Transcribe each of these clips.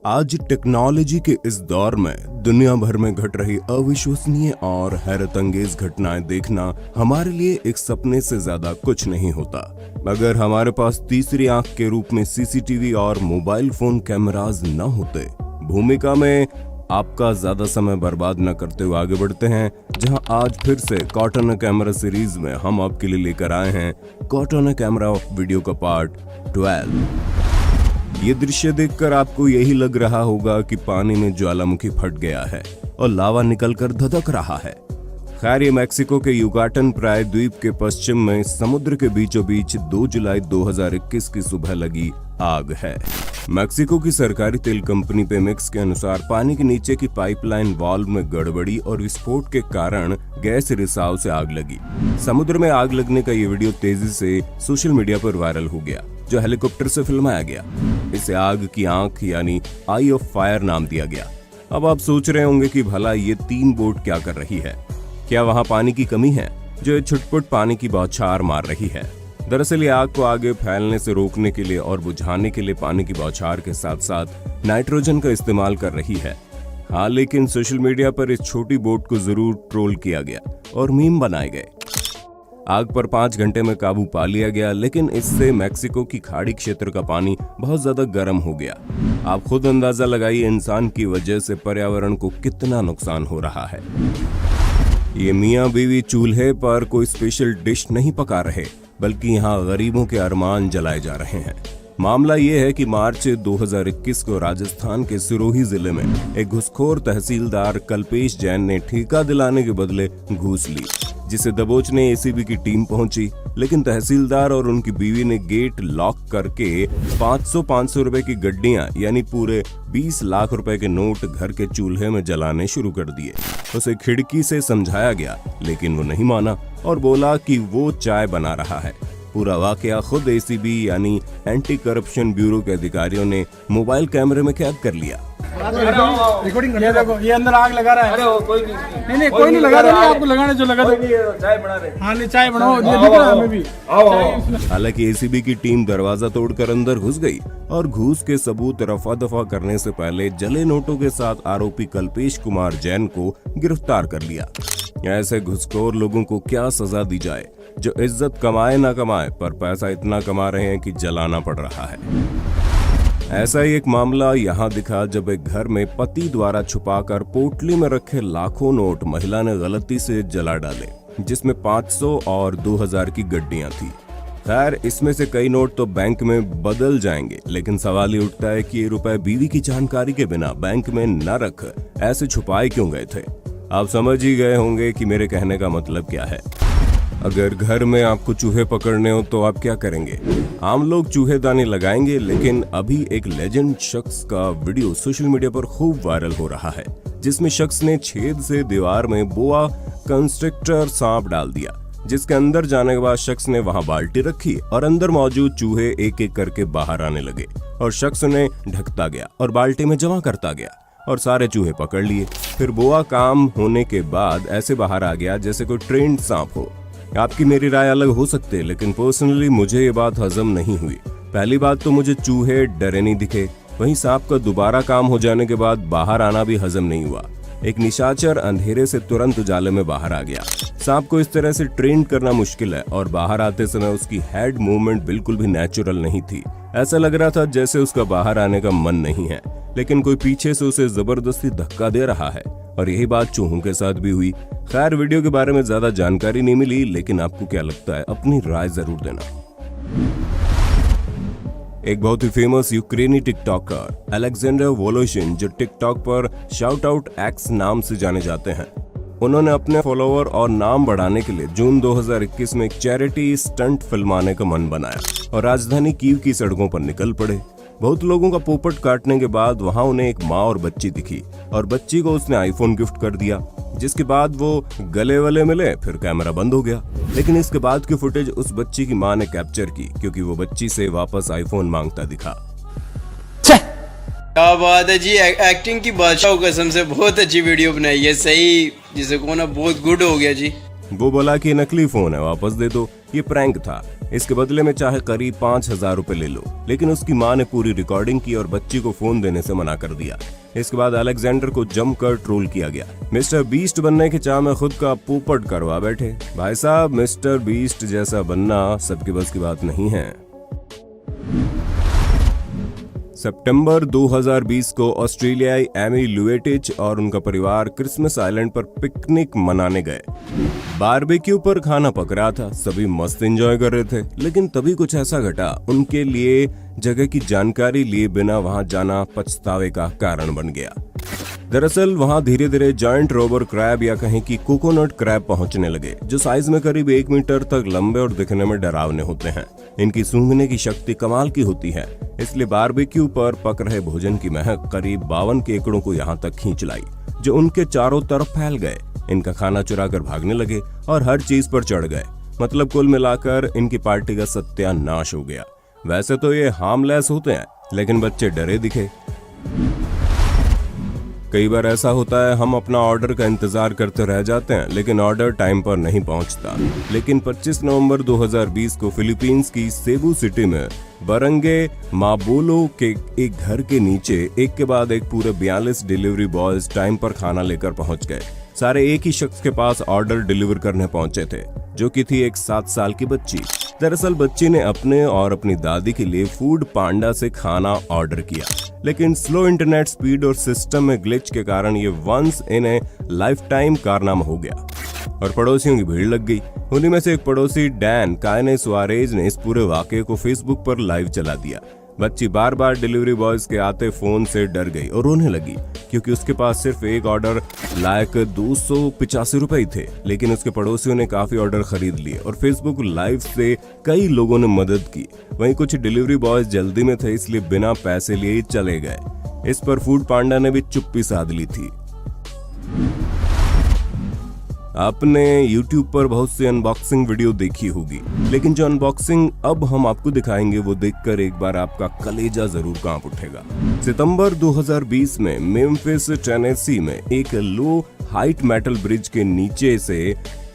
आज टेक्नोलॉजी के इस दौर में दुनिया भर में घट रही अविश्वसनीय और हैरतअंगेज घटनाएं देखना हमारे लिए एक सपने से ज्यादा कुछ नहीं होता। अगर हमारे पास तीसरी आंख के रूप में सीसीटीवी और मोबाइल फोन कैमरास न होते। भूमिका में आपका ज्यादा समय बर्बाद न करते हुए आगे बढ़ते हैं, जहां आज फिर से caught on a camera series में हम आपके लिए लेकर आए हैं caught on a camera video का पार्ट 12। ये दृश्य देखकर आपको यही लग रहा होगा कि पानी में ज्वालामुखी फट गया है और लावा निकलकर धधक रहा है। खैर, ये मैक्सिको के युकाटन प्रायद्वीप के पश्चिम में समुद्र के बीचों बीच 2 जुलाई 2021 की सुबह लगी आग है। मैक्सिको की सरकारी तेल कंपनी पेमेक्स के अनुसार पानी के नीचे की पाइपलाइन वाल्व में गड़बड़ी और विस्फोट के कारण गैस रिसाव से आग लगी। समुद्र में आग लगने का ये वीडियो तेजी से सोशल मीडिया पर वायरल हो गया, जो हेलीकॉप्टर से फिल्माया गया। इसे आग की आंख यानी आई ऑफ फायर नाम दिया गया। अब आप सोच रहे होंगे कि भला ये 3 बोट क्या कर रही है? क्या वहाँ पानी की कमी है जो ये छुटपुट पानी की बौछार मार रही है? दरअसल ये आग को आगे फैलने से रोकने के लिए और बुझाने के लिए पानी की बौछार के साथ साथ नाइट्रोजन का इस्तेमाल कर रही है। हाँ, लेकिन सोशल मीडिया पर इस छोटी बोट को जरूर ट्रोल किया गया और मीम बनाए गए। आग पर 5 घंटे में काबू पा लिया गया, लेकिन इससे मैक्सिको की खाड़ी क्षेत्र का पानी बहुत ज्यादा गर्म हो गया। आप खुद अंदाजा लगाइए इंसान की वजह से पर्यावरण को कितना नुकसान हो रहा है। ये मियाँ बीवी चूल्हे पर कोई स्पेशल डिश नहीं पका रहे, बल्कि यहाँ गरीबों के अरमान जलाए जा रहे हैं। मामला ये है कि मार्च 2021 को राजस्थान के सिरोही जिले में एक घूसखोर तहसीलदार कल्पेश जैन ने ठेका दिलाने के बदले घूस ली, जिसे दबोचने एसीबी की टीम पहुंची। लेकिन तहसीलदार और उनकी बीवी ने गेट लॉक करके 500 रुपए की गड्डियां यानी पूरे 20 लाख रुपए के नोट घर के चूल्हे में जलाने शुरू कर दिए। उसे खिड़की से समझाया गया, लेकिन वो नहीं माना और बोला कि वो चाय बना रहा है। पूरा वाकया खुद एसीबी यानी एंटी करप्शन ब्यूरो के अधिकारियों ने मोबाइल कैमरे में कैद कर लिया। रिकॉर्डिंग ये देखो, ये अंदर आग लगा रहा है। अरे कोई नहीं कोई नहीं लगा रहा है, आपको लगाने जो लगा दो। चाय बना रहे। हाँ, नहीं चाय बनाओ, ये दिख रहा है हमें भी। हालांकि एसीबी की टीम दरवाजा तोड़कर अंदर घुस गई और घूस के सबूत रफा दफा करने से पहले जले नोटों के साथ आरोपी कल्पेश कुमार जैन को गिरफ्तार कर लिया। ऐसे घुसखोर लोगों को क्या सजा दी जाए जो इज्जत कमाए ना कमाए पर पैसा इतना कमा रहे हैं कि जलाना पड़ रहा है। ऐसा ही एक मामला यहाँ दिखा जब एक घर में पति द्वारा छुपाकर पोटली में रखे लाखों नोट महिला ने गलती से जला डाले, जिसमें 500 और 2000 की गड्डियां थी। खैर, इसमें से कई नोट तो बैंक में बदल जाएंगे, लेकिन सवाल ये उठता है कि ये रुपए बीवी की जानकारी के बिना बैंक में न रख ऐसे छुपाए क्यों गए थे? आप समझ ही गए होंगे कि मेरे कहने का मतलब क्या है। अगर घर में आपको चूहे पकड़ने हो तो आप क्या करेंगे? आम लोग चूहेदानी लगाएंगे, लेकिन अभी एक लेजेंड शख्स का वीडियो सोशल मीडिया पर खूब वायरल हो रहा है, जिसमें शख्स ने छेद से दीवार में बोआ कंस्ट्रक्टर सांप डाल दिया, जिसके अंदर जाने के बाद शख्स ने वहां बाल्टी रखी और अंदर मौजूद चूहे एक एक करके बाहर आने लगे और शख्स ने ढकता गया और बाल्टी में जमा करता गया और सारे चूहे पकड़ लिए। फिर बोआ काम होने के बाद ऐसे बाहर आ गया जैसे कोई ट्रेंड सांप हो। आपकी मेरी राय अलग हो सकती है, लेकिन पर्सनली मुझे ये बात हजम नहीं हुई। पहली बात तो मुझे चूहे डरे नहीं दिखे, वहीं सांप का दोबारा काम हो जाने के बाद बाहर आना भी हजम नहीं हुआ। एक निशाचर अंधेरे से तुरंत उजाले में बाहर आ गया। सांप को इस तरह से ट्रेन करना मुश्किल है और बाहर आते समय उसकी हेड मूवमेंट बिल्कुल भी नेचुरल नहीं थी। ऐसा लग रहा था जैसे उसका बाहर आने का मन नहीं है, लेकिन कोई पीछे से उसे जबरदस्ती धक्का दे रहा है। और यही बात चूहों के साथ भी हुई। खैर, वीडियो के बारे में ज्यादा जानकारी नहीं मिली, लेकिन आपको क्या लगता है अपनी राय जरूर देना। एक बहुत ही फेमस यूक्रेनी टिकटॉकर अलेक्जेंडर वोलोशिन, जो टिकटॉक पर शाउट आउट एक्स नाम से जाने जाते हैं, उन्होंने अपने फॉलोअर और नाम बढ़ाने के लिए जून 2021 में एक चैरिटी स्टंट फिल्माने का मन बनाया और राजधानी कीव की सड़कों पर निकल पड़े। बहुत लोगों का पोपट काटने के बाद वहां उन्हें एक माँ और बच्ची दिखी और बच्ची को उसने आईफोन गिफ्ट कर दिया, जिसके बाद वो गले वले मिले, फिर कैमरा बंद हो गया। लेकिन इसके बाद की फुटेज उस बच्ची की माँ ने कैप्चर की, क्योंकि वो बच्ची से वापस आईफोन मांगता दिखा। क्या बात है जी, एक्टिंग की बादशाह कसम से बहुत अच्छी वीडियो बनाई है। सही जिसे को ना बहुत गुड हो गया जी। वो बोला कि नकली फोन है, वापस दे दो। ये प्रैंक था, इसके बदले में चाहे करीब 5,000 रुपए ले लो। लेकिन उसकी मां ने पूरी रिकॉर्डिंग की और बच्ची को फोन देने से मना कर दिया। इसके बाद अलेक्जेंडर को जमकर ट्रोल किया गया। मिस्टर बीस्ट बनने के चाह में खुद का पोपट करवा बैठे। भाई साहब, मिस्टर बीस्ट जैसा बनना सबके बस की बात नहीं है। सितंबर 2020 को ऑस्ट्रेलियाई एमी लुएटिच और उनका परिवार क्रिसमस आइलैंड पर पिकनिक मनाने गए। बारबेक्यू पर खाना पक रहा था, सभी मस्त एंजॉय कर रहे थे। लेकिन तभी कुछ ऐसा घटा, उनके लिए जगह की जानकारी लिए बिना वहां जाना पछतावे का कारण बन गया। दरअसल वहां धीरे धीरे जायंट रोबर क्रैब या कहें कि कोकोनट क्रैब पहुंचने लगे, जो साइज में करीब 1 मीटर तक लंबे और दिखने में डरावने होते हैं। इनकी सूंघने की शक्ति कमाल की होती है, इसलिए बारबेक्यू पर पक रहे भोजन की महक करीब 52 केकड़ों को यहाँ तक खींच लाई, जो उनके चारों तरफ फैल गए। इनका खाना चुरा कर भागने लगे और हर चीज पर चढ़ गए। मतलब कुल मिलाकर इनकी पार्टी का सत्यानाश हो गया। वैसे तो ये हार्मलेस होते हैं, लेकिन बच्चे डरे दिखे। कई बार ऐसा होता है, हम अपना ऑर्डर का इंतजार करते रह जाते हैं, लेकिन ऑर्डर टाइम पर नहीं पहुंचता। लेकिन 25 नवंबर 2020 को फिलीपींस की सेबू सिटी में बरंगे माबोलो के एक घर के नीचे एक के बाद एक पूरे 42 डिलीवरी बॉयज टाइम पर खाना लेकर पहुंच गए। सारे एक ही शख्स के पास ऑर्डर डिलीवर करने पहुंचे थे, जो कि थी एक 7 साल की बच्ची। दरअसल बच्ची ने अपने और अपनी दादी के लिए फूड पांडा से खाना ऑर्डर किया, लेकिन स्लो इंटरनेट स्पीड और सिस्टम में ग्लिच के कारण ये once in a lifetime कारनामा हो गया और पड़ोसियों की भीड़ लग गई। उन्हीं में से एक पड़ोसी डैन कायने सुआरेज ने इस पूरे वाकये को फेसबुक पर लाइव चला दिया। बच्ची बार बार डिलीवरी बॉयज के आते फोन से डर गई और रोने लगी, क्योंकि उसके पास सिर्फ एक ऑर्डर लायक 285 रुपए थे। लेकिन उसके पड़ोसियों ने काफी ऑर्डर खरीद लिए और फेसबुक लाइव से कई लोगों ने मदद की। वहीं कुछ डिलीवरी बॉयज जल्दी में थे, इसलिए बिना पैसे लिए ही चले गए। इस पर फूड पांडा ने भी चुप्पी साध ली थी। आपने YouTube पर बहुत सी अनबॉक्सिंग वीडियो देखी होगी, लेकिन जो अनबॉक्सिंग अब हम आपको दिखाएंगे वो देखकर एक बार आपका कलेजा जरूर कांप उठेगा। सितंबर 2020 में मेम्फिस टेनेसी में एक लो हाइट मेटल ब्रिज के नीचे से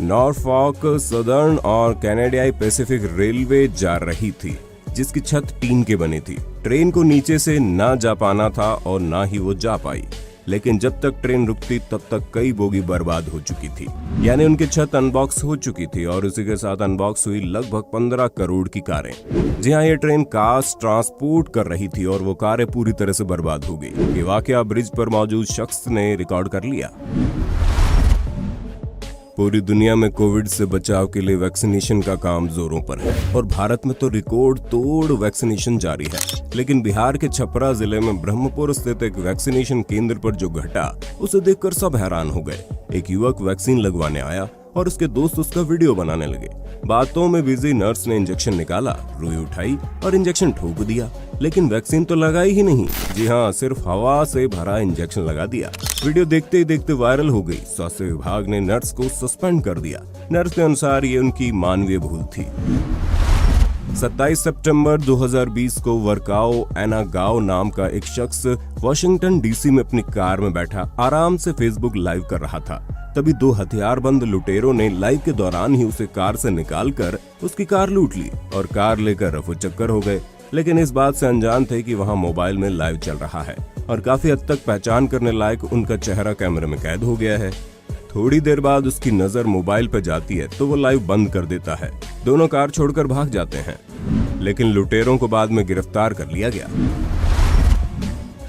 नॉरफॉक सदर्न और कैनेडियाई पैसिफिक रेलवे जा रही थी, जिसकी छत टीन के बनी थी। ट्रेन को नीचे से ना जा पाना था और ना ही वो जा पाई, लेकिन जब तक ट्रेन रुकती तब तक कई बोगी बर्बाद हो चुकी थी। यानी उनकी छत अनबॉक्स हो चुकी थी और उसी के साथ अनबॉक्स हुई लगभग 15 करोड़ की कारें। जी हाँ, ये ट्रेन कार्स ट्रांसपोर्ट कर रही थी और वो कारें पूरी तरह से बर्बाद हो गई। ये वाकया ब्रिज पर मौजूद शख्स ने रिकॉर्ड कर लिया। पूरी दुनिया में कोविड से बचाव के लिए वैक्सीनेशन का काम जोरों पर है और भारत में तो रिकॉर्ड तोड़ वैक्सीनेशन जारी है। लेकिन बिहार के छपरा जिले में ब्रह्मपुर स्थित एक वैक्सीनेशन केंद्र पर जो घटा, उसे देखकर सब हैरान हो गए। एक युवक वैक्सीन लगवाने आया और उसके दोस्त उसका वीडियो बनाने लगे। बातों में बिजी नर्स ने इंजेक्शन निकाला, रुई उठाई और इंजेक्शन ठोक दिया, लेकिन वैक्सीन तो लगाई ही नहीं। जी हाँ, सिर्फ हवा से भरा इंजेक्शन लगा दिया। वीडियो देखते ही देखते वायरल हो गई। स्वास्थ्य विभाग ने नर्स को सस्पेंड कर दिया। नर्स के अनुसार ये उनकी मानवीय भूल थी। 27 सितंबर 2020 को वर्काओ एनागाओ नाम का एक शख्स वाशिंगटन डीसी में अपनी कार में बैठा आराम से फेसबुक लाइव कर रहा था। तभी 2 हथियारबंद लुटेरों ने लाइव के दौरान ही उसे कार से निकालकर उसकी कार लूट ली और कार लेकर रफू चक्कर हो गए। लेकिन इस बात से अनजान थे कि वहां मोबाइल में लाइव चल रहा है और काफी हद तक पहचान करने लायक उनका चेहरा कैमरे में कैद हो गया है। थोड़ी देर बाद उसकी नजर मोबाइल पर जाती है तो वो लाइव बंद कर देता है। दोनों कार छोड़कर भाग जाते हैं, लेकिन लुटेरों को बाद में गिरफ्तार कर लिया गया।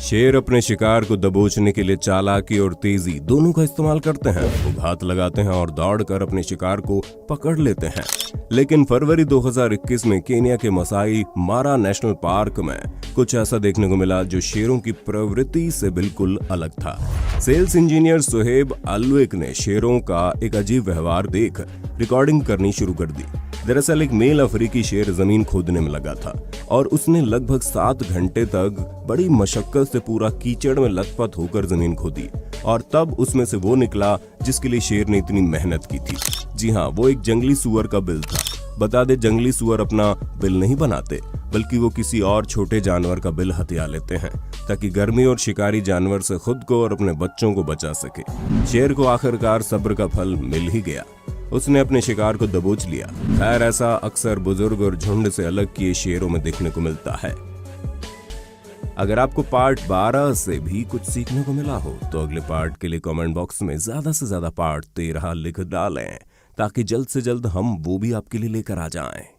शेर अपने शिकार को दबोचने के लिए चालाकी और तेजी दोनों का इस्तेमाल करते हैं। वो घात लगाते हैं और दौड़कर अपने शिकार को पकड़ लेते हैं। लेकिन फरवरी 2021 में केन्या के मसाई मारा नेशनल पार्क में कुछ ऐसा देखने को मिला जो शेरों की प्रवृत्ति से बिल्कुल अलग था। सेल्स इंजीनियर सुहेब अल्वेक ने शेरों का एक अजीब व्यवहार देख रिकॉर्डिंग करनी शुरू कर दी। दरअसल एक मेल अफ्रीकी शेर जमीन खोदने में लगा था और उसने लगभग 7 घंटे तक बड़ी मशक्कत से पूरा कीचड़ में लथपथ होकर जमीन खोदी और तब उसमें से वो निकला जिसके लिए शेर ने इतनी मेहनत की थी। जी हाँ, वो एक जंगली सुअर का बिल था। बता दे, जंगली सुअर अपना बिल नहीं बनाते, बल्कि वो किसी और छोटे जानवर का बिल हथिया लेते हैं ताकि गर्मी और शिकारी जानवर से खुद को और अपने बच्चों को बचा सके। शेर को आखिरकार सब्र का फल मिल ही गया उसने अपने शिकार को दबोच लिया। खैर ऐसा अक्सर बुजुर्ग और झुंड से अलग किए शेरों में देखने को मिलता है। अगर आपको पार्ट 12 से भी कुछ सीखने को मिला हो तो अगले पार्ट के लिए कमेंट बॉक्स में ज्यादा से ज्यादा पार्ट 13 लिख डालें ताकि जल्द से जल्द हम वो भी आपके लिए लेकर आ जाएं।